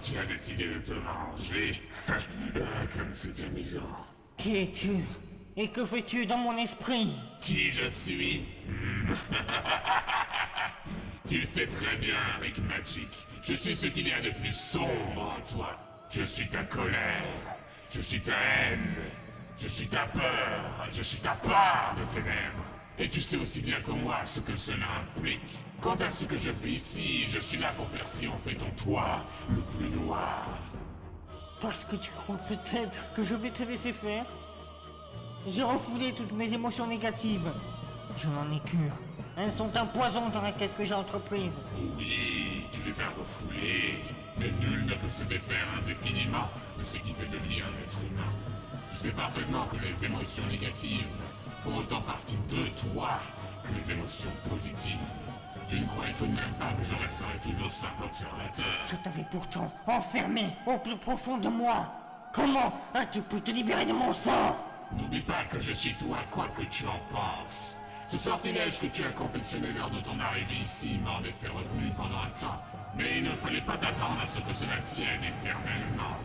tu as décidé de te venger. Comme c'est amusant. Qui es-tu? Et que fais-tu dans mon esprit? Qui je suis? Tu le sais très bien, Rick Magic. Je suis ce qu'il y a de plus sombre en toi. Je suis ta colère. Je suis ta haine. Je suis ta peur. Je suis ta part de ténèbres. Et tu sais aussi bien que moi ce que cela implique. Quant à ce que je fais ici, je suis là pour faire triompher ton toit le plus noir. Parce que tu crois peut-être que je vais te laisser faire? J'ai refoulé toutes mes émotions négatives. Je n'en ai qu'une. Elles sont un poison dans la quête que j'ai entreprise. Oui, tu les as refoulées. Mais nul ne peut se défaire indéfiniment de ce qui fait devenir un être humain. Tu sais parfaitement que les émotions négatives font autant partie de toi que les émotions positives. Tu ne croyais tout de même pas que je resterais toujours simple observateur. Je t'avais pourtant enfermé au plus profond de moi. Comment as-tu pu te libérer de mon sang? N'oublie pas que je suis toi, quoi que tu en penses. Ce sortilège que tu as confectionné lors de ton arrivée ici m'en effet retenu pendant un temps. Mais il ne fallait pas t'attendre à ce que cela tienne éternellement.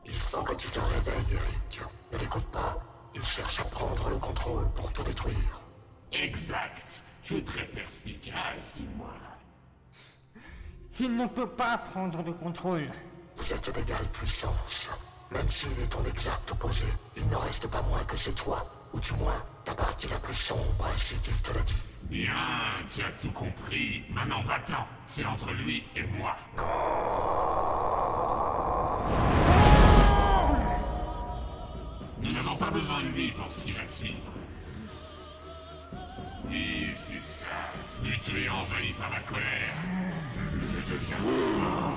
Il faut que tu te réveilles, Eric. Ne l'écoute pas. Il cherche à prendre le contrôle pour tout détruire. Exact. Tu es très perspicace, dis-moi. Il ne peut pas prendre le contrôle. Vous êtes d'égale puissance. Même s'il est ton exact opposé, il ne reste pas moins que c'est toi. Ou du moins, ta partie la plus sombre, ainsi qu'il te l'a dit. Bien, tu as tout compris. Maintenant va-t'en. C'est entre lui et moi. Nous n'avons pas besoin de lui pour ce qui va suivre. Oui, c'est ça. Plus tu es envahi par la colère, plus je deviens fort.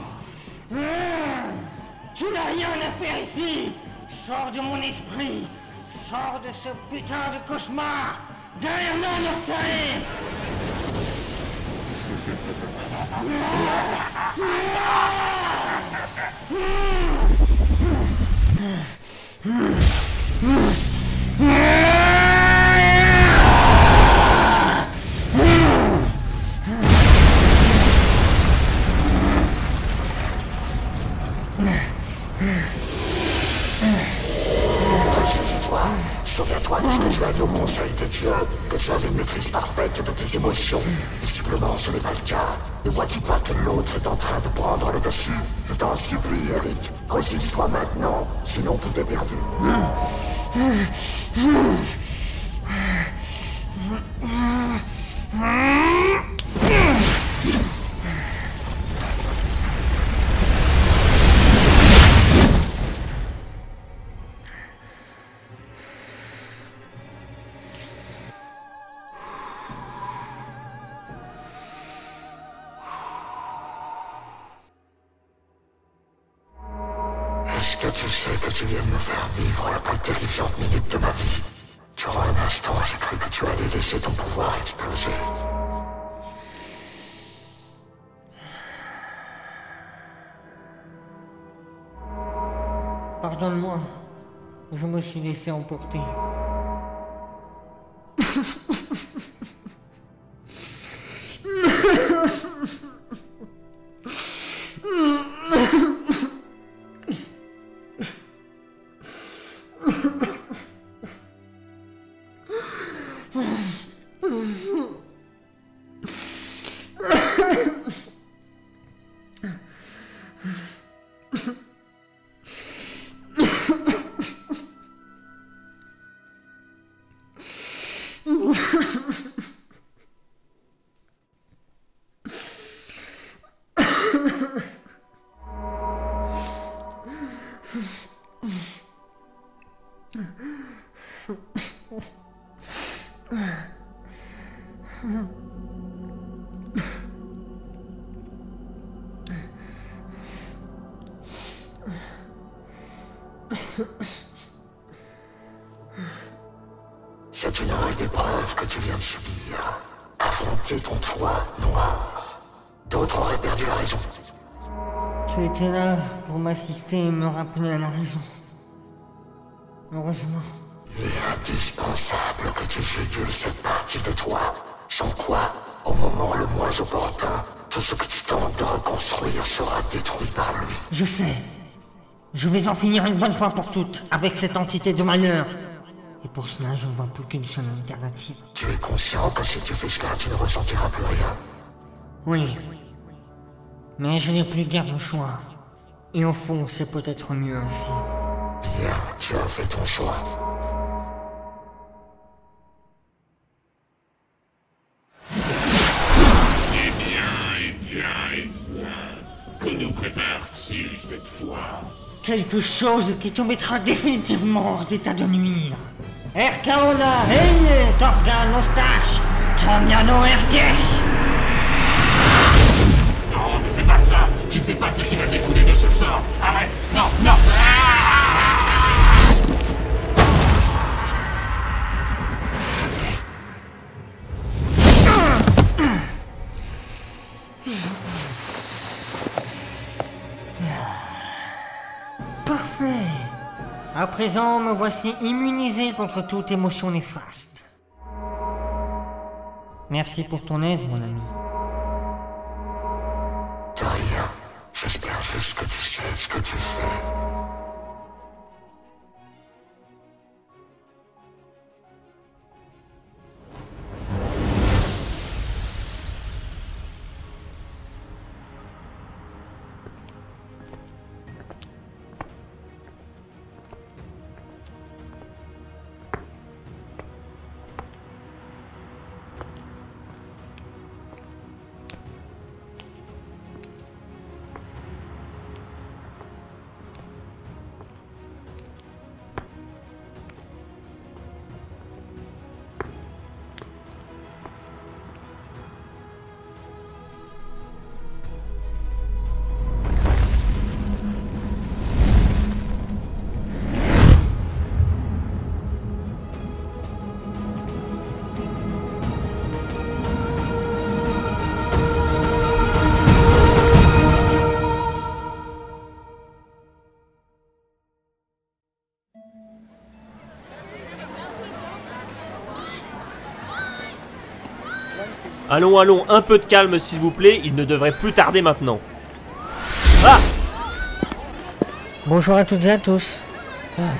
Tu n'as rien à faire ici. Sors de mon esprit. Sors de ce putain de cauchemar. Derrière moi, Norcae. Ressaisis-toi. Souviens-toi de ce que tu as dit au Conseil de Dieu, que tu avais une maîtrise parfaite de tes émotions. Visiblement, ce n'est pas le cas. Ne vois-tu pas que l'autre est en train de prendre le dessus? Je t'en supplie, Eric. Ressaisis-toi maintenant, sinon tout est perdu. Est-ce que tu sais que tu viens de me faire vivre la plus terrifiante minute de ma vie? Durant un instant, j'ai cru que tu allais laisser ton pouvoir exploser. Pardonne-moi. Je me suis laissé emporter. C'est une rude épreuve que tu viens de subir. Affronter ton toit noir. D'autres auraient perdu la raison. Tu étais là pour m'assister et me rappeler à la raison. Heureusement. Il est indispensable que tu jugules cette partie de toi. Sans quoi, au moment le moins opportun, tout ce que tu tentes de reconstruire sera détruit par lui. Je sais. Je vais en finir une bonne fois pour toutes avec cette entité de malheur. Et pour cela, je ne vois plus qu'une seule alternative. Tu es conscient que si tu fais cela, tu ne ressentiras plus rien. Oui. Mais je n'ai plus guère le choix. Et au fond, c'est peut-être mieux ainsi. Bien, tu as fait ton choix. Que nous prépare-t-il cette fois? Quelque chose qui te mettra définitivement hors d'état de nuire. Erkaona, Heine, Torgan, Ostarch, Tamiano, Ergesh. Non, ne fais pas ça! Tu ne sais pas ce qui va découler de ce sort! Arrête! Non, non! Parfait. À présent, me voici immunisé contre toute émotion néfaste. Merci pour ton aide, mon ami. De rien. J'espère juste que tu sais ce que tu fais. Allons, allons, un peu de calme s'il vous plaît, il ne devrait plus tarder maintenant. Ah! Bonjour à toutes et à tous.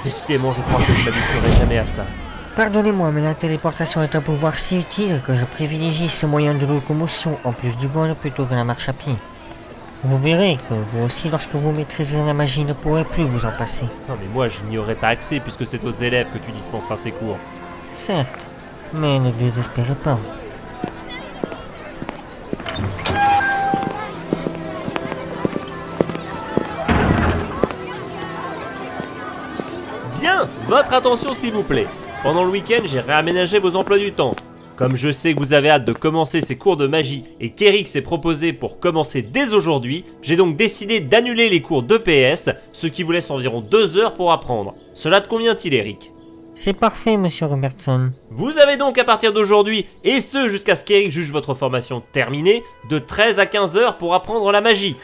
Décidément, je crois que je ne m'habituerai jamais à ça. Pardonnez-moi, mais la téléportation est un pouvoir si utile que je privilégie ce moyen de locomotion en plus du vol plutôt que la marche à pied. Vous verrez que vous aussi, lorsque vous maîtrisez la magie, ne pourrez plus vous en passer. Non mais moi, je n'y aurai pas accès puisque c'est aux élèves que tu dispenseras ces cours. Certes, mais ne désespérez pas. Bien! Votre attention s'il vous plaît. Pendant le week-end, j'ai réaménagé vos emplois du temps. Comme je sais que vous avez hâte de commencer ces cours de magie et qu'Eric s'est proposé pour commencer dès aujourd'hui, j'ai donc décidé d'annuler les cours d'EPS, ce qui vous laisse environ 2 heures pour apprendre. Cela te convient-il, Eric? C'est parfait, monsieur Robertson. Vous avez donc à partir d'aujourd'hui, et ce jusqu'à ce qu'Eric juge votre formation terminée, de 13 à 15 heures pour apprendre la magie.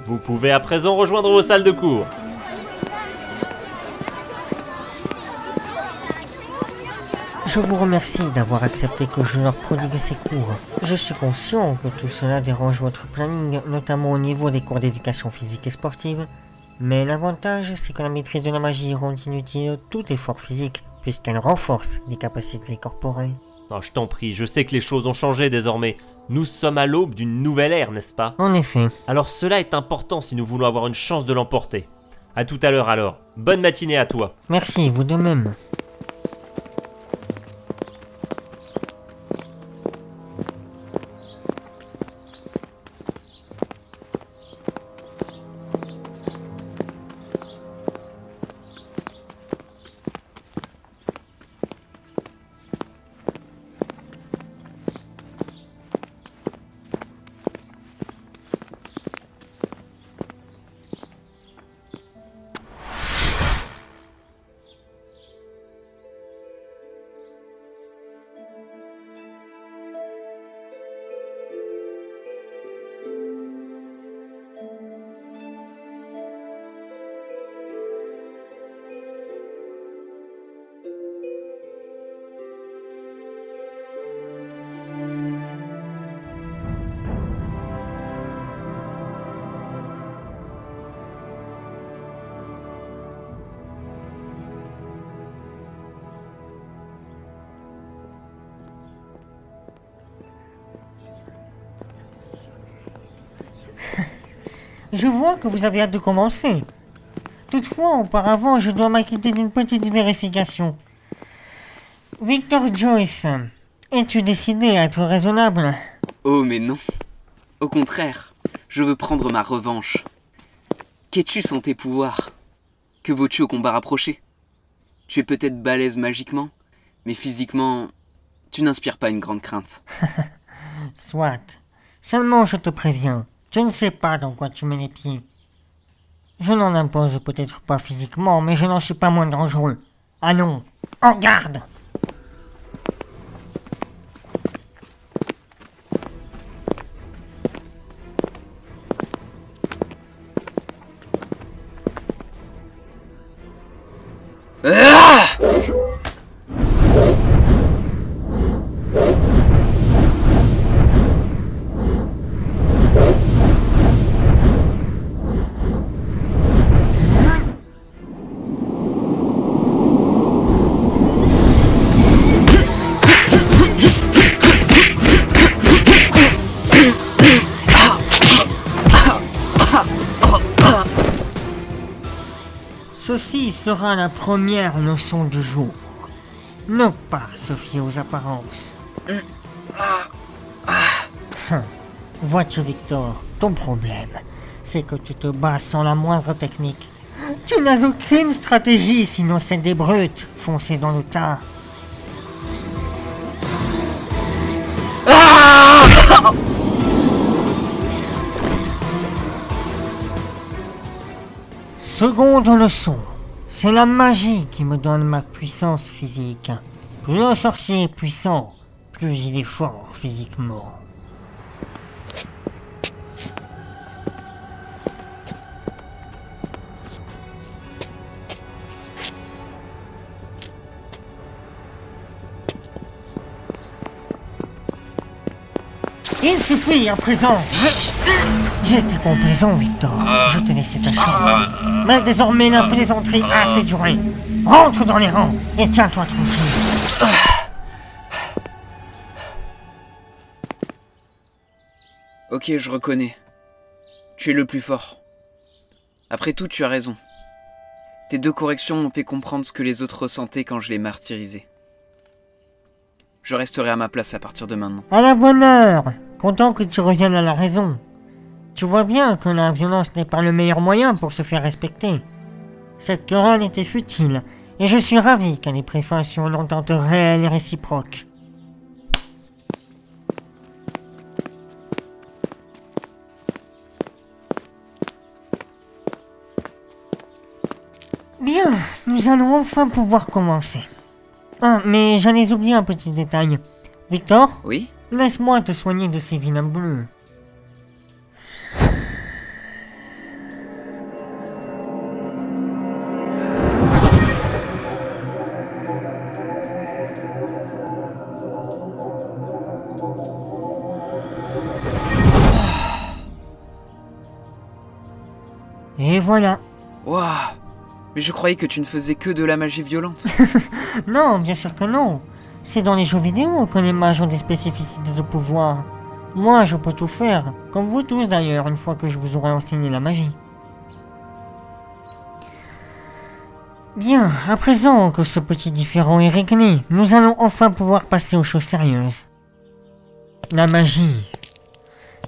Vous pouvez à présent rejoindre vos salles de cours. Je vous remercie d'avoir accepté que je leur prodigue ces cours. Je suis conscient que tout cela dérange votre planning, notamment au niveau des cours d'éducation physique et sportive. Mais l'avantage, c'est que la maîtrise de la magie rend inutile tout effort physique, puisqu'elle renforce les capacités corporelles. Non, je t'en prie, je sais que les choses ont changé désormais. Nous sommes à l'aube d'une nouvelle ère, n'est-ce pas? En effet. Alors cela est important si nous voulons avoir une chance de l'emporter. À tout à l'heure alors. Bonne matinée à toi. Merci, vous de même. Je vois que vous avez hâte de commencer. Toutefois, auparavant, je dois m'acquitter d'une petite vérification. Victor Joyce, es-tu décidé à être raisonnable? Oh, mais non. Au contraire, je veux prendre ma revanche. Qu'es-tu sans tes pouvoirs? Que vaux-tu au combat rapproché? Tu es peut-être balèze magiquement, mais physiquement, tu n'inspires pas une grande crainte. Soit. Seulement, je te préviens, je ne sais pas dans quoi tu mets les pieds. Je n'en impose peut-être pas physiquement, mais je n'en suis pas moins dangereux. Allons, en garde! Ceci sera la première leçon du jour. Ne pas se fier aux apparences. Vois-tu, Victor, ton problème, c'est que tu te bats sans la moindre technique. Tu n'as aucune stratégie, sinon celle des brutes, foncées dans le tas. Seconde leçon, c'est la magie qui me donne ma puissance physique. Plus un sorcier est puissant, plus il est fort physiquement. Il suffit à présent. J'étais complaisant, Victor. Je t'ai laissé ta chance. Mais désormais, la plaisanterie a assez duré. Rentre dans les rangs et tiens-toi tranquille. Ok, je reconnais. Tu es le plus fort. Après tout, tu as raison. Tes 2 corrections m'ont fait comprendre ce que les autres ressentaient quand je les martyrisais. Je resterai à ma place à partir de maintenant. À la bonne heure. Content que tu reviennes à la raison. Tu vois bien que la violence n'est pas le meilleur moyen pour se faire respecter. Cette querelle était futile, et je suis ravi qu'elle ait pris fin sur une entente réelle et réciproque. Bien, nous allons enfin pouvoir commencer. Ah, mais j'allais oublier un petit détail. Victor, Oui? laisse-moi te soigner de ces vilains bleus. Et voilà. Waouh! Mais je croyais que tu ne faisais que de la magie violente. Non, bien sûr que non. C'est dans les jeux vidéo que les mages ont des spécificités de pouvoir. Moi, je peux tout faire, comme vous tous d'ailleurs, une fois que je vous aurai enseigné la magie. Bien, à présent que ce petit différend est réglé, nous allons enfin pouvoir passer aux choses sérieuses. La magie.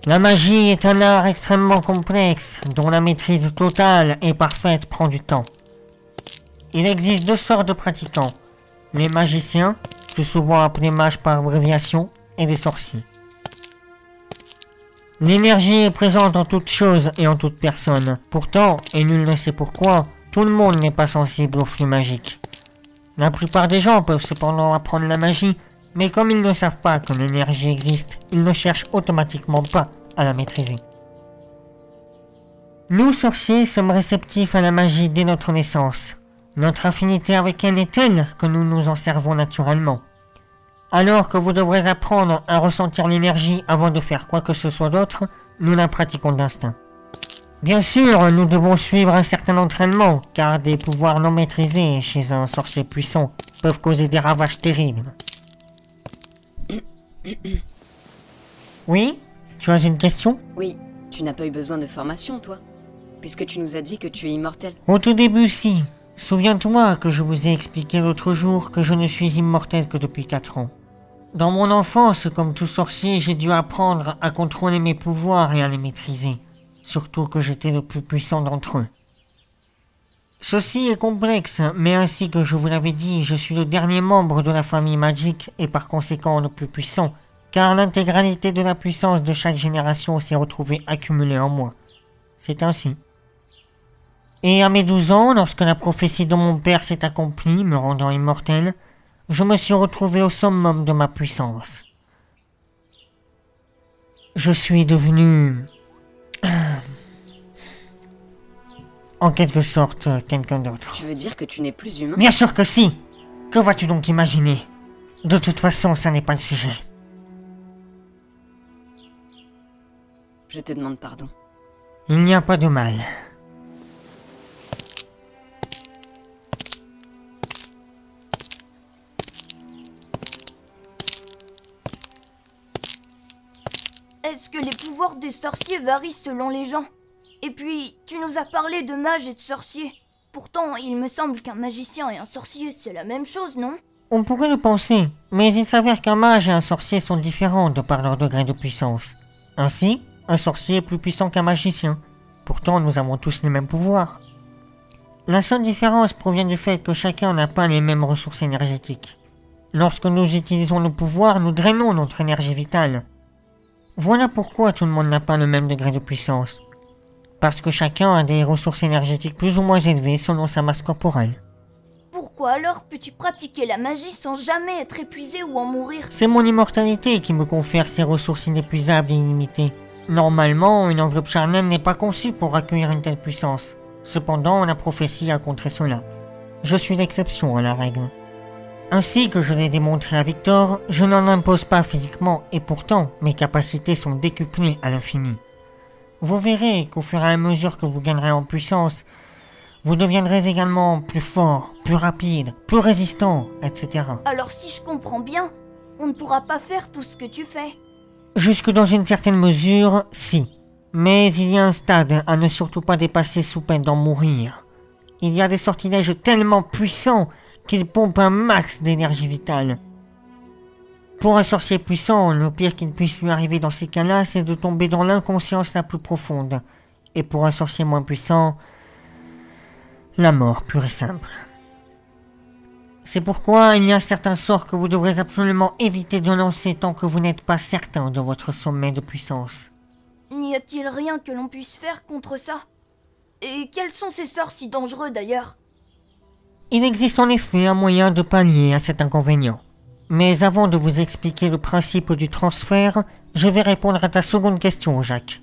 La magie est un art extrêmement complexe, dont la maîtrise totale et parfaite prend du temps. Il existe 2 sortes de pratiquants. Les magiciens, plus souvent appelés mages par abréviation, et les sorciers. L'énergie est présente en toute chose et en toute personne. Pourtant, et nul ne sait pourquoi, tout le monde n'est pas sensible au flux magique. La plupart des gens peuvent cependant apprendre la magie, mais comme ils ne savent pas que l'énergie existe, ils ne cherchent automatiquement pas à la maîtriser. Nous, sorciers, sommes réceptifs à la magie dès notre naissance. Notre affinité avec elle est telle que nous nous en servons naturellement. Alors que vous devrez apprendre à ressentir l'énergie avant de faire quoi que ce soit d'autre, nous la pratiquons d'instinct. Bien sûr, nous devons suivre un certain entraînement, car des pouvoirs non maîtrisés chez un sorcier puissant peuvent causer des ravages terribles. Oui? Tu as une question? Oui, tu n'as pas eu besoin de formation, toi. puisque tu nous as dit que tu es immortel. Au tout début, si. Souviens-toi que je vous ai expliqué l'autre jour que je ne suis immortel que depuis 4 ans. Dans mon enfance, comme tout sorcier, j'ai dû apprendre à contrôler mes pouvoirs et à les maîtriser. Surtout que j'étais le plus puissant d'entre eux. Ceci est complexe, mais ainsi que je vous l'avais dit, je suis le dernier membre de la famille Magic et par conséquent le plus puissant, car l'intégralité de la puissance de chaque génération s'est retrouvée accumulée en moi. C'est ainsi. Et à mes 12 ans, lorsque la prophétie de mon père s'est accomplie, me rendant immortel, je me suis retrouvé au summum de ma puissance. Je suis devenu... en quelque sorte, quelqu'un d'autre. Tu veux dire que tu n'es plus humain? Bien sûr que si! Que vas-tu donc imaginer? De toute façon, ça n'est pas le sujet. Je te demande pardon. Il n'y a pas de mal. Est-ce que les pouvoirs des sorciers varient selon les gens? Et puis, tu nous as parlé de mages et de sorciers. Pourtant, il me semble qu'un magicien et un sorcier, c'est la même chose, non? On pourrait le penser, mais il s'avère qu'un mage et un sorcier sont différents de par leur degré de puissance. Ainsi, un sorcier est plus puissant qu'un magicien. Pourtant, nous avons tous les mêmes pouvoirs. La seule différence provient du fait que chacun n'a pas les mêmes ressources énergétiques. Lorsque nous utilisons nos pouvoirs, nous drainons notre énergie vitale. Voilà pourquoi tout le monde n'a pas le même degré de puissance. Parce que chacun a des ressources énergétiques plus ou moins élevées selon sa masse corporelle. Pourquoi alors peux-tu pratiquer la magie sans jamais être épuisé ou en mourir? C'est mon immortalité qui me confère ces ressources inépuisables et illimitées. Normalement, une enveloppe charnelle n'est pas conçue pour accueillir une telle puissance. Cependant, la prophétie a contré cela. Je suis l'exception à la règle. Ainsi que je l'ai démontré à Victor, je n'en impose pas physiquement et pourtant, mes capacités sont décuplées à l'infini. Vous verrez qu'au fur et à mesure que vous gagnerez en puissance, vous deviendrez également plus fort, plus rapide, plus résistant, etc. Alors si je comprends bien, on ne pourra pas faire tout ce que tu fais. Jusque dans une certaine mesure, si. Mais il y a un stade à ne surtout pas dépasser sous peine d'en mourir. Il y a des sortilèges tellement puissants qu'ils pompent un max d'énergie vitale. Pour un sorcier puissant, le pire qu'il puisse lui arriver dans ces cas-là, c'est de tomber dans l'inconscience la plus profonde. Et pour un sorcier moins puissant, la mort pure et simple. C'est pourquoi il y a certains sorts que vous devrez absolument éviter de lancer tant que vous n'êtes pas certain de votre sommet de puissance. N'y a-t-il rien que l'on puisse faire contre ça? Et quels sont ces sorts si dangereux d'ailleurs? Il existe en effet un moyen de pallier à cet inconvénient. Mais avant de vous expliquer le principe du transfert, je vais répondre à ta seconde question, Jacques.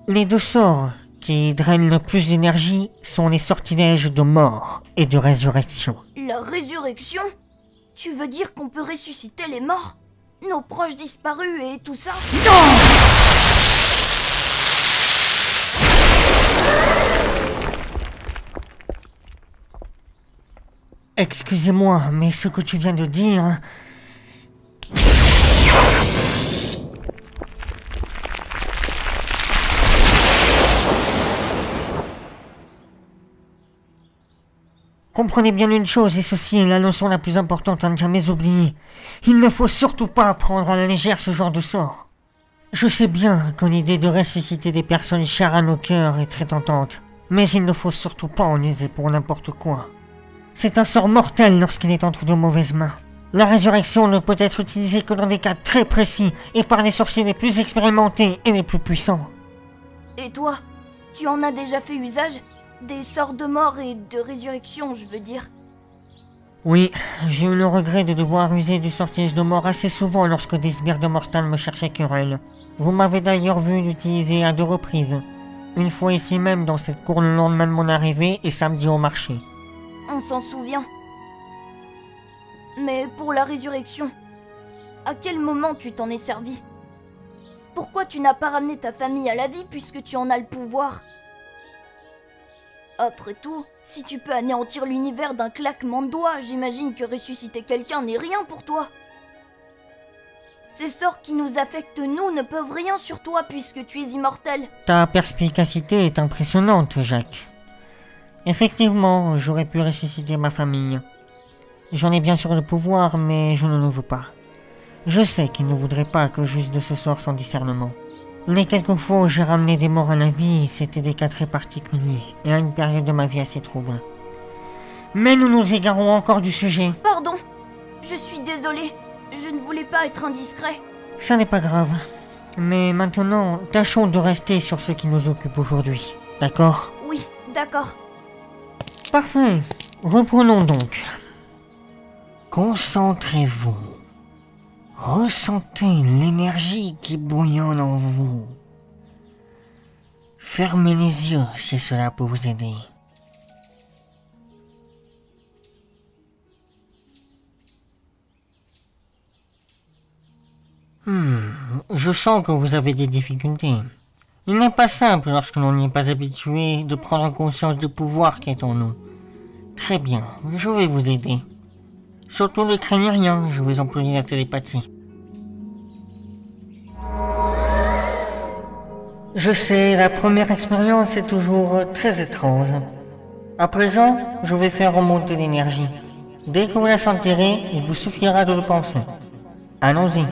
Les deux sorts qui drainent le plus d'énergie sont les sortilèges de mort et de résurrection. La résurrection? Tu veux dire qu'on peut ressusciter les morts? Nos proches disparus et tout ça? Excusez-moi, mais ce que tu viens de dire... Comprenez bien une chose, et ceci est la leçon la plus importante à ne jamais oublier. Il ne faut surtout pas prendre à la légère ce genre de sort. Je sais bien que l'idée de ressusciter des personnes chères à nos cœurs est très tentante, mais il ne faut surtout pas en user pour n'importe quoi. C'est un sort mortel lorsqu'il est entre de mauvaises mains. La résurrection ne peut être utilisée que dans des cas très précis et par les sorciers les plus expérimentés et les plus puissants. Et toi, tu en as déjà fait usage? Des sorts de mort et de résurrection, je veux dire. Oui, j'ai eu le regret de devoir user du sortilège de mort assez souvent lorsque des sbires de Morstan me cherchaient querelle. Vous m'avez d'ailleurs vu l'utiliser à 2 reprises. Une fois ici même dans cette cour le lendemain de mon arrivée et samedi au marché. On s'en souvient. Mais pour la résurrection, à quel moment tu t'en es servi? Pourquoi tu n'as pas ramené ta famille à la vie puisque tu en as le pouvoir? Après tout, si tu peux anéantir l'univers d'un claquement de doigts, j'imagine que ressusciter quelqu'un n'est rien pour toi. Ces sorts qui nous affectent nous ne peuvent rien sur toi puisque tu es immortel. Ta perspicacité est impressionnante, Jacques. Effectivement, j'aurais pu ressusciter ma famille. J'en ai bien sûr le pouvoir, mais je ne le veux pas. Je sais qu'il ne voudrait pas que j'use de ce sort sans discernement. Les quelques fois où j'ai ramené des morts à la vie, c'était des cas très particuliers, et à une période de ma vie assez trouble. Mais nous nous égarons encore du sujet. Pardon, je suis désolée. Je ne voulais pas être indiscret. Ça n'est pas grave. Mais maintenant, tâchons de rester sur ce qui nous occupe aujourd'hui. D'accord ? Oui, d'accord. Parfait. Reprenons donc. Concentrez-vous. Ressentez l'énergie qui bouillonne en vous. Fermez les yeux si cela peut vous aider. Je sens que vous avez des difficultés. Il n'est pas simple lorsque l'on n'y est pas habitué de prendre conscience du pouvoir qui est en nous. Très bien, je vais vous aider. Surtout ne craignez rien, je vais employer la télépathie. Je sais, la première expérience est toujours très étrange. À présent, je vais faire remonter l'énergie. Dès que vous la sentirez, il vous suffira de le penser. Allons-y.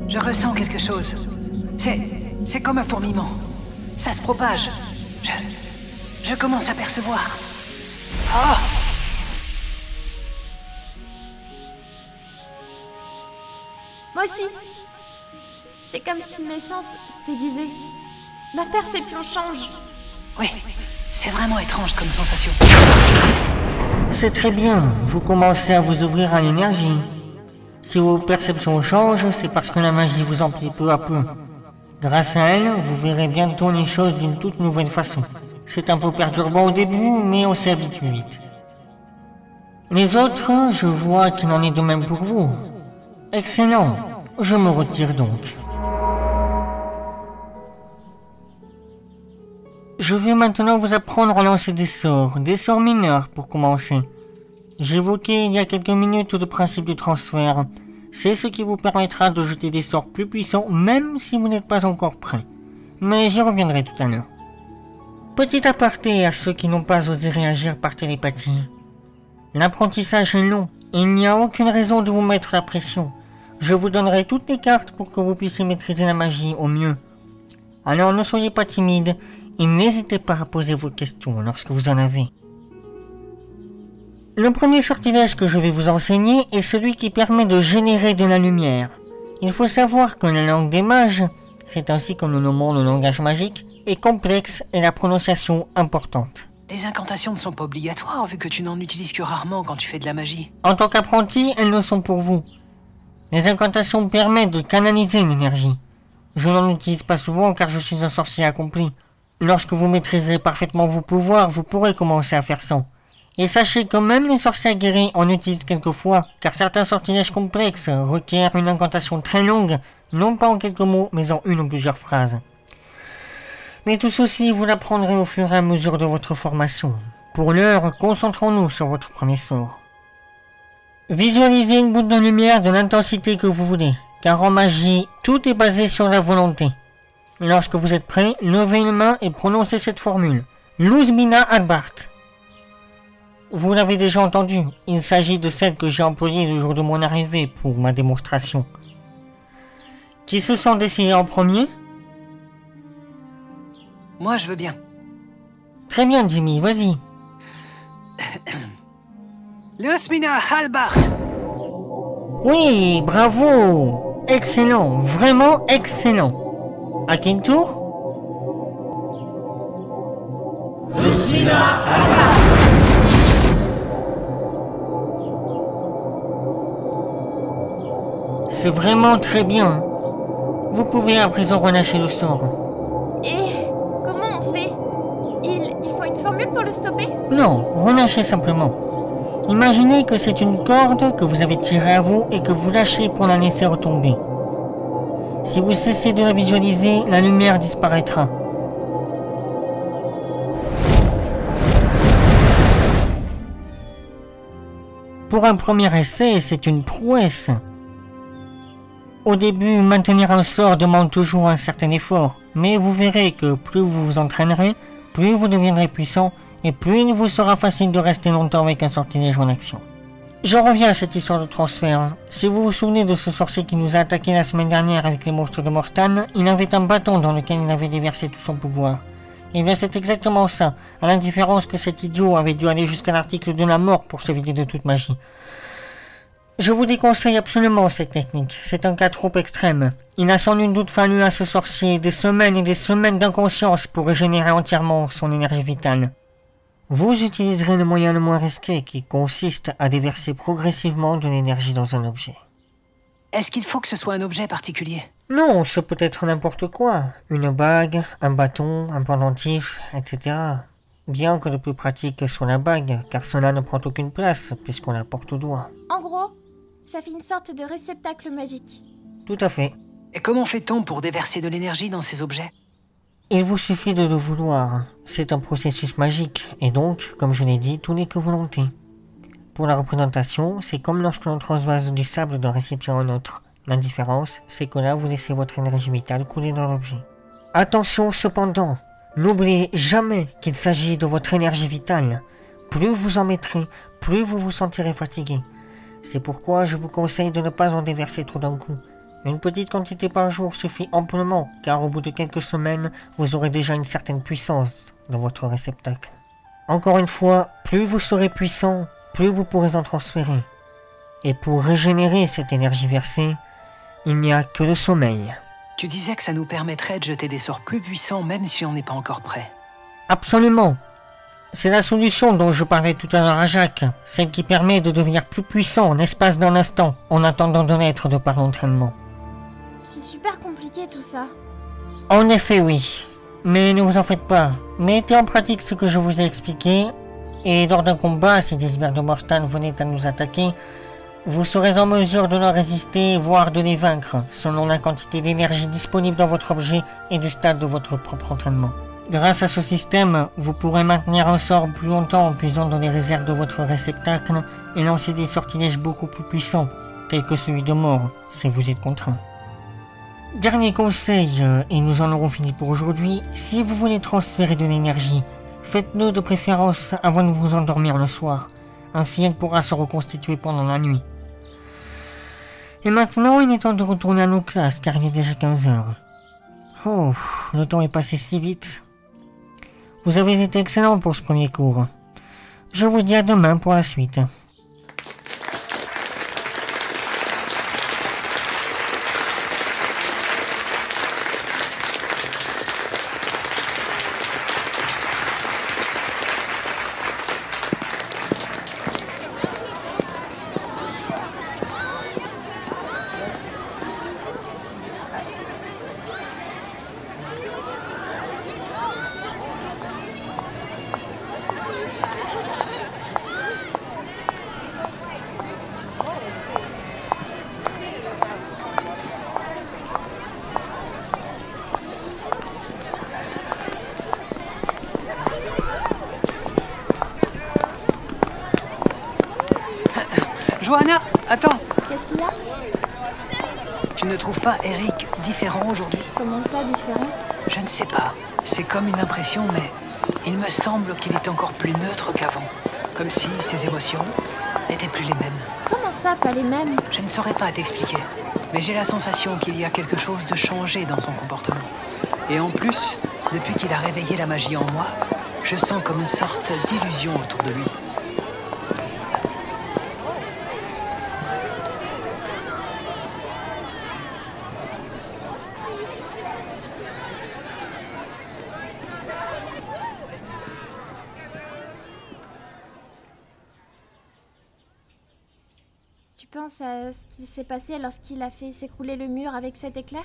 Je ressens quelque chose. C'est comme un fourmillement. Ça se propage. Je commence à percevoir. Oh! Moi aussi. C'est comme si mes sens s'aiguisaient. Ma perception change. Oui, c'est vraiment étrange comme sensation. C'est très bien, vous commencez à vous ouvrir à l'énergie. Si vos perceptions changent, c'est parce que la magie vous emplit peu à peu. Grâce à elle, vous verrez bientôt les choses d'une toute nouvelle façon. C'est un peu perturbant au début, mais on s'y habitue vite. Les autres, je vois qu'il en est de même pour vous. Excellent, je me retire donc. Je vais maintenant vous apprendre à lancer des sorts mineurs pour commencer. J'évoquais il y a quelques minutes le principe du transfert. C'est ce qui vous permettra de jeter des sorts plus puissants même si vous n'êtes pas encore prêt. Mais j'y reviendrai tout à l'heure. Petit aparté à ceux qui n'ont pas osé réagir par télépathie. L'apprentissage est long et il n'y a aucune raison de vous mettre la pression. Je vous donnerai toutes les cartes pour que vous puissiez maîtriser la magie au mieux. Alors ne soyez pas timide et n'hésitez pas à poser vos questions lorsque vous en avez. Le premier sortilège que je vais vous enseigner est celui qui permet de générer de la lumière. Il faut savoir que la langue des mages, c'est ainsi que nous nommons le langage magique, est complexe et la prononciation importante. Les incantations ne sont pas obligatoires vu que tu n'en utilises que rarement quand tu fais de la magie. En tant qu'apprenti, elles le sont pour vous. Les incantations permettent de canaliser l'énergie. Je n'en utilise pas souvent car je suis un sorcier accompli. Lorsque vous maîtriserez parfaitement vos pouvoirs, vous pourrez commencer à faire ça. Et sachez que même les sorciers aguerris en utilisent quelquefois, car certains sortilèges complexes requièrent une incantation très longue, non pas en quelques mots, mais en une ou plusieurs phrases. Mais tout ceci, vous l'apprendrez au fur et à mesure de votre formation. Pour l'heure, concentrons-nous sur votre premier sort. Visualisez une boule de lumière de l'intensité que vous voulez, car en magie, tout est basé sur la volonté. Lorsque vous êtes prêt, levez une main et prononcez cette formule. Luz Mina Adbart. Vous l'avez déjà entendu, il s'agit de celle que j'ai employée le jour de mon arrivée pour ma démonstration. Qui se sent décidé en premier? Moi, je veux bien. Très bien, Jimmy, vas-y. Luz Mina Adbart. Oui, bravo. Excellent, vraiment excellent. À quel tour? Luz Mina Adbart. C'est vraiment très bien. Vous pouvez à présent relâcher le sort. Et comment on fait? Il faut une formule pour le stopper? Non, relâchez simplement. Imaginez que c'est une corde que vous avez tirée à vous et que vous lâchez pour la laisser retomber. Si vous cessez de la visualiser, la lumière disparaîtra. Pour un premier essai, c'est une prouesse. Au début, maintenir un sort demande toujours un certain effort, mais vous verrez que plus vous vous entraînerez, plus vous deviendrez puissant, et plus il vous sera facile de rester longtemps avec un sortilège en action. J'en reviens à cette histoire de transfert. Si vous vous souvenez de ce sorcier qui nous a attaqué la semaine dernière avec les monstres de Morstan, il avait un bâton dans lequel il avait déversé tout son pouvoir. Et bien c'est exactement ça, à la différence que cet idiot avait dû aller jusqu'à l'article de la mort pour se vider de toute magie. Je vous déconseille absolument cette technique, c'est un cas trop extrême. Il a sans nul doute fallu à ce sorcier des semaines et des semaines d'inconscience pour régénérer entièrement son énergie vitale. Vous utiliserez le moyen le moins risqué qui consiste à déverser progressivement de l'énergie dans un objet. Est-ce qu'il faut que ce soit un objet particulier? Non, ce peut être n'importe quoi. Une bague, un bâton, un pendentif, etc. Bien que le plus pratique soit la bague, car cela ne prend aucune place puisqu'on la porte au doigt. En gros, ça fait une sorte de réceptacle magique. Tout à fait. Et comment fait-on pour déverser de l'énergie dans ces objets? Il vous suffit de le vouloir. C'est un processus magique, et donc, comme je l'ai dit, tout n'est que volonté. Pour la représentation, c'est comme lorsque l'on transvase du sable d'un récipient à un autre. La différence, c'est que là, vous laissez votre énergie vitale couler dans l'objet. Attention cependant, n'oubliez jamais qu'il s'agit de votre énergie vitale. Plus vous en mettrez, plus vous vous sentirez fatigué. C'est pourquoi je vous conseille de ne pas en déverser trop d'un coup. Une petite quantité par jour suffit amplement, car au bout de quelques semaines, vous aurez déjà une certaine puissance dans votre réceptacle. Encore une fois, plus vous serez puissant, plus vous pourrez en transférer. Et pour régénérer cette énergie versée, il n'y a que le sommeil. Tu disais que ça nous permettrait de jeter des sorts plus puissants même si on n'est pas encore prêt. Absolument. C'est la solution dont je parlais tout à l'heure à Jacques, celle qui permet de devenir plus puissant en l'espace d'un instant, en attendant de naître de par l'entraînement. C'est super compliqué tout ça. En effet, oui. Mais ne vous en faites pas. Mettez en pratique ce que je vous ai expliqué, et lors d'un combat, si des sbires de Morstan venaient à nous attaquer, vous serez en mesure de leur résister, voire de les vaincre, selon la quantité d'énergie disponible dans votre objet et du stade de votre propre entraînement. Grâce à ce système, vous pourrez maintenir un sort plus longtemps en puisant dans les réserves de votre réceptacle et lancer des sortilèges beaucoup plus puissants, tels que celui de mort, si vous êtes contraint. Dernier conseil, et nous en aurons fini pour aujourd'hui, si vous voulez transférer de l'énergie, faites-le de préférence avant de vous endormir le soir, ainsi elle pourra se reconstituer pendant la nuit. Et maintenant, il est temps de retourner à nos classes, car il est déjà 15 h. Oh, le temps est passé si vite. Vous avez été excellent pour ce premier cours. Je vous dis à demain pour la suite. Johanna, attends! Qu'est-ce qu'il y a? Tu ne trouves pas Eric différent aujourd'hui? Comment ça, différent? Je ne sais pas. C'est comme une impression, mais il me semble qu'il est encore plus neutre qu'avant. Comme si ses émotions n'étaient plus les mêmes. Comment ça, pas les mêmes? Je ne saurais pas t'expliquer, mais j'ai la sensation qu'il y a quelque chose de changé dans son comportement. Et en plus, depuis qu'il a réveillé la magie en moi, je sens comme une sorte d'illusion autour de lui. Tu penses à ce qui s'est passé lorsqu'il a fait s'écrouler le mur avec cet éclair?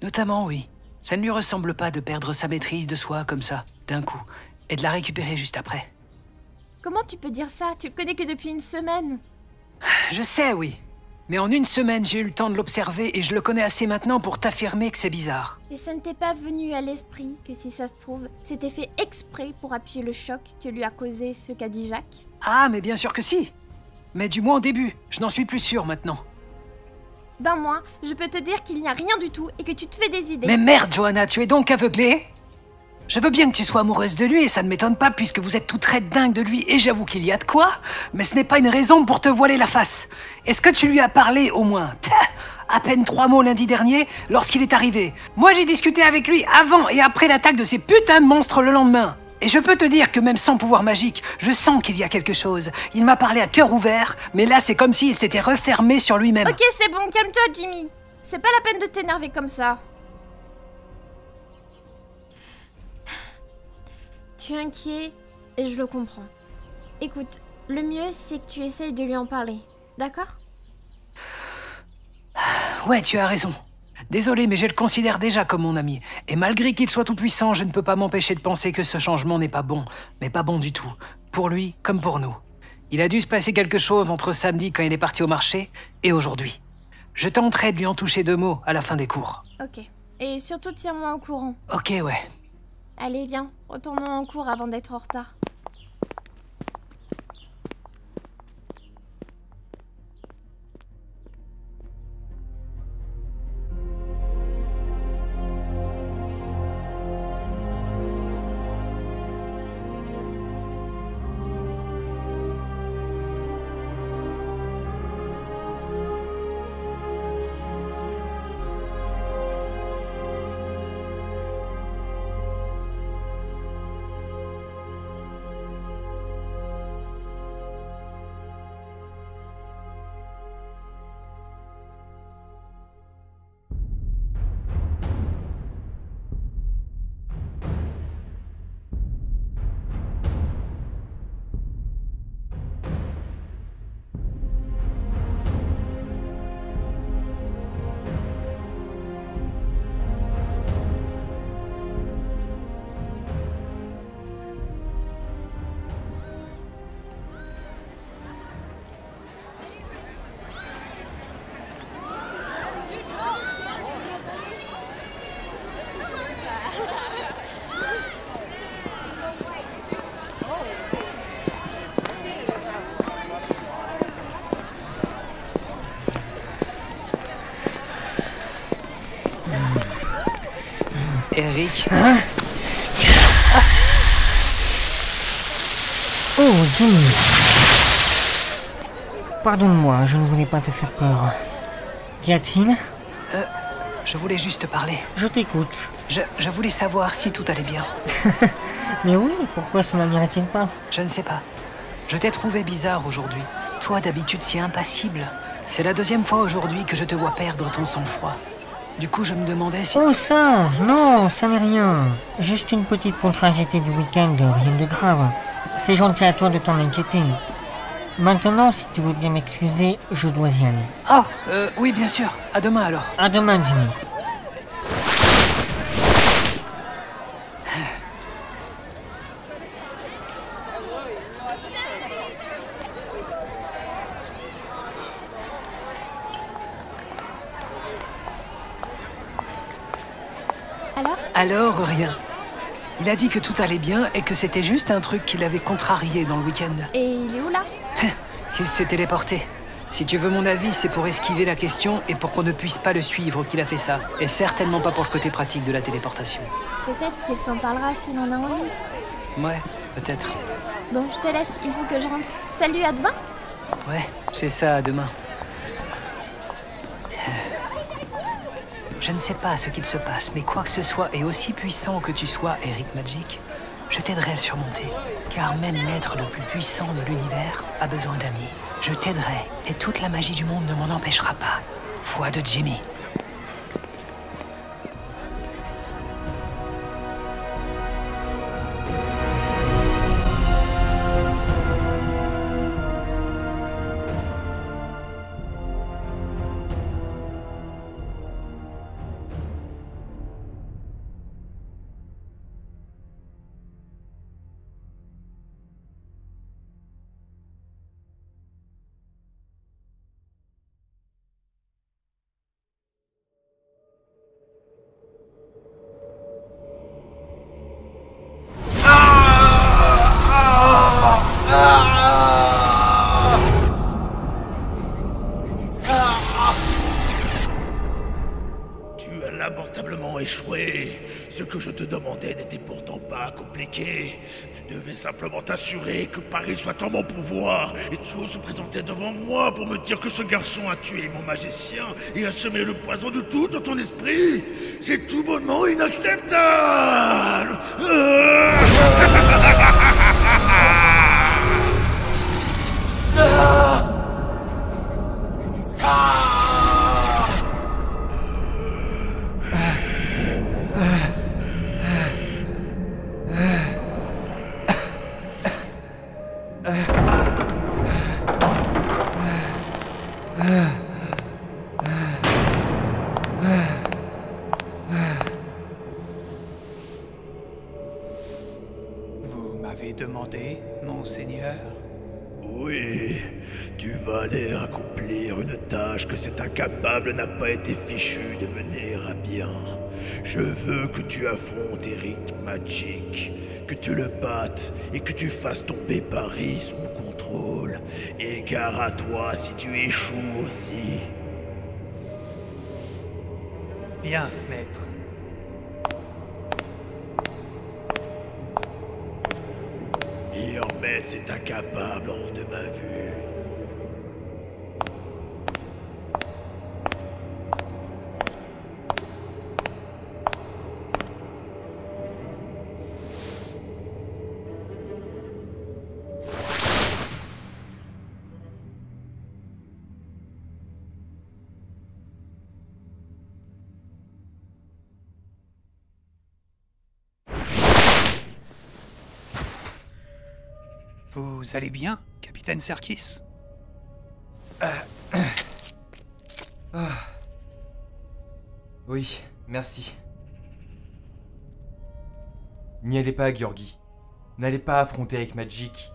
Notamment, oui. Ça ne lui ressemble pas de perdre sa maîtrise de soi comme ça, d'un coup, et de la récupérer juste après. Comment tu peux dire ça? Tu le connais que depuis une semaine. Je sais, oui. Mais en une semaine, j'ai eu le temps de l'observer et je le connais assez maintenant pour t'affirmer que c'est bizarre. Et ça ne t'est pas venu à l'esprit que si ça se trouve, c'était fait exprès pour appuyer le choc que lui a causé ce qu'a dit Jacques? Ah, mais bien sûr que si. Mais du moins au début, je n'en suis plus sûr maintenant. Ben moi, je peux te dire qu'il n'y a rien du tout et que tu te fais des idées. Mais merde, Johanna, tu es donc aveuglée? Je veux bien que tu sois amoureuse de lui et ça ne m'étonne pas puisque vous êtes toute très dingue de lui et j'avoue qu'il y a de quoi, mais ce n'est pas une raison pour te voiler la face. Est-ce que tu lui as parlé au moins? À peine 3 mots lundi dernier lorsqu'il est arrivé. Moi j'ai discuté avec lui avant et après l'attaque de ces putains de monstres le lendemain. Et je peux te dire que même sans pouvoir magique, je sens qu'il y a quelque chose. Il m'a parlé à cœur ouvert, mais là c'est comme s'il s'était refermé sur lui-même. Ok, c'est bon, calme-toi, Jimmy. C'est pas la peine de t'énerver comme ça. Tu es inquiet et je le comprends. Écoute, le mieux c'est que tu essayes de lui en parler, d'accord? Ouais, tu as raison. Désolé, mais je le considère déjà comme mon ami. Et malgré qu'il soit tout-puissant, je ne peux pas m'empêcher de penser que ce changement n'est pas bon. Mais pas bon du tout. Pour lui, comme pour nous. Il a dû se passer quelque chose entre samedi quand il est parti au marché et aujourd'hui. Je tenterai de lui en toucher 2 mots à la fin des cours. Ok. Et surtout, tiens-moi au courant. Ok, ouais. Allez, viens, retournons en cours avant d'être en retard. Eric. Hein? Oh, Jimmy. Pardonne-moi, je ne voulais pas te faire peur. Qu'y a-t-il? Je voulais juste te parler. Je t'écoute. Je voulais savoir si tout allait bien. Mais oui, pourquoi cela n'irait-il pas? Je ne sais pas. Je t'ai trouvé bizarre aujourd'hui. Toi, d'habitude, si impassible. C'est la 2e fois aujourd'hui que je te vois perdre ton sang-froid. Du coup, je me demandais si... Oh ça, non, ça n'est rien. Juste une petite contrariété du week-end, rien de grave. C'est gentil à toi de t'en inquiéter. Maintenant, si tu veux bien m'excuser, je dois y aller. Oh, oui, bien sûr. À demain, alors. À demain, Jimmy. Alors, rien. Il a dit que tout allait bien et que c'était juste un truc qui l'avait contrarié dans le week-end. Et il est où là? Il s'est téléporté. Si tu veux mon avis, c'est pour esquiver la question et pour qu'on ne puisse pas le suivre qu'il a fait ça. Et certainement pas pour le côté pratique de la téléportation. Peut-être qu'il t'en parlera s'il en a envie. Ouais, peut-être. Bon, je te laisse, il faut que je rentre. Salut, à demain. Ouais, c'est ça, à demain. Je ne sais pas ce qu'il se passe, mais quoi que ce soit, et aussi puissant que tu sois, Eric Magic, je t'aiderai à le surmonter. Car même l'être le plus puissant de l'univers a besoin d'amis. Je t'aiderai, et toute la magie du monde ne m'en empêchera pas. Foi de Jimmy. lamentablement échoué. Ce que je te demandais n'était pourtant pas compliqué. Tu devais simplement t'assurer que Paris soit en mon pouvoir, et tu oses se présenter devant moi pour me dire que ce garçon a tué mon magicien et a semé le poison du tout dans ton esprit. C'est tout bonnement inacceptable. Vous m'avez demandé, monseigneur? Oui, tu vas aller accomplir une tâche que cet incapable n'a pas été fichu de mener à bien. Je veux que tu affrontes Eric Magic, que tu le battes et que tu fasses tomber Paris sous mon contrôle. Et gare à toi si tu échoues aussi. Bien, maître. Et en mettre cet incapable hors de ma vue. Vous allez bien, capitaine Serkis? Oui, merci. N'y allez pas, Georgi. N'allez pas affronter Eric Magic.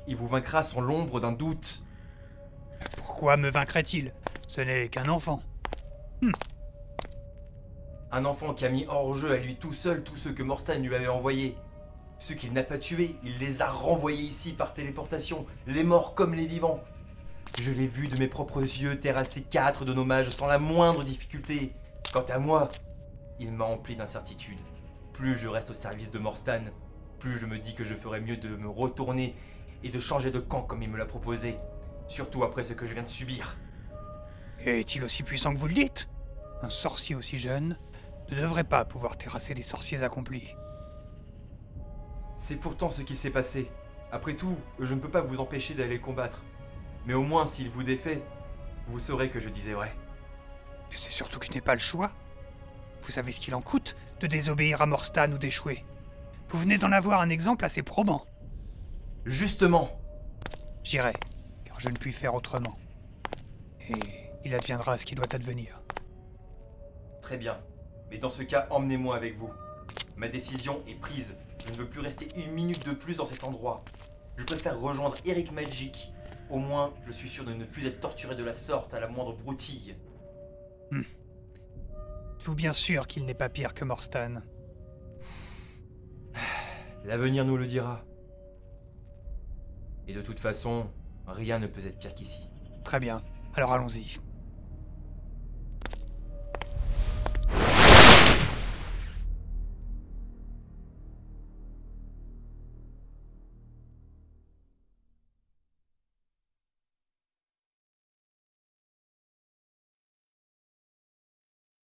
Il vous vaincra sans l'ombre d'un doute. Pourquoi me vaincrait-il? Ce n'est qu'un enfant. Un enfant qui a mis hors jeu à lui tout seul tous ceux que Morstan lui avait envoyés. Ceux qu'il n'a pas tués, il les a renvoyés ici par téléportation, les morts comme les vivants. Je l'ai vu de mes propres yeux terrasser 4 de nos mages sans la moindre difficulté. Quant à moi, il m'a empli d'incertitude. Plus je reste au service de Morstan, plus je me dis que je ferais mieux de me retourner et de changer de camp comme il me l'a proposé. Surtout après ce que je viens de subir. Est-il aussi puissant que vous le dites? Un sorcier aussi jeune ne devrait pas pouvoir terrasser des sorciers accomplis. C'est pourtant ce qu'il s'est passé. Après tout, je ne peux pas vous empêcher d'aller combattre. Mais au moins, s'il vous défait, vous saurez que je disais vrai. Et c'est surtout que je n'ai pas le choix. Vous savez ce qu'il en coûte de désobéir à Morstan ou d'échouer. Vous venez d'en avoir un exemple assez probant. Justement. J'irai, car je ne puis faire autrement. Et il adviendra ce qui doit advenir. Très bien. Mais dans ce cas, emmenez-moi avec vous. Ma décision est prise. Je ne veux plus rester une minute de plus dans cet endroit. Je préfère rejoindre Eric Magic. Au moins, je suis sûr de ne plus être torturé de la sorte à la moindre broutille. Êtes-vous bien sûr qu'il n'est pas pire que Morstan? L'avenir nous le dira. Et de toute façon, rien ne peut être pire qu'ici. Très bien, alors allons-y.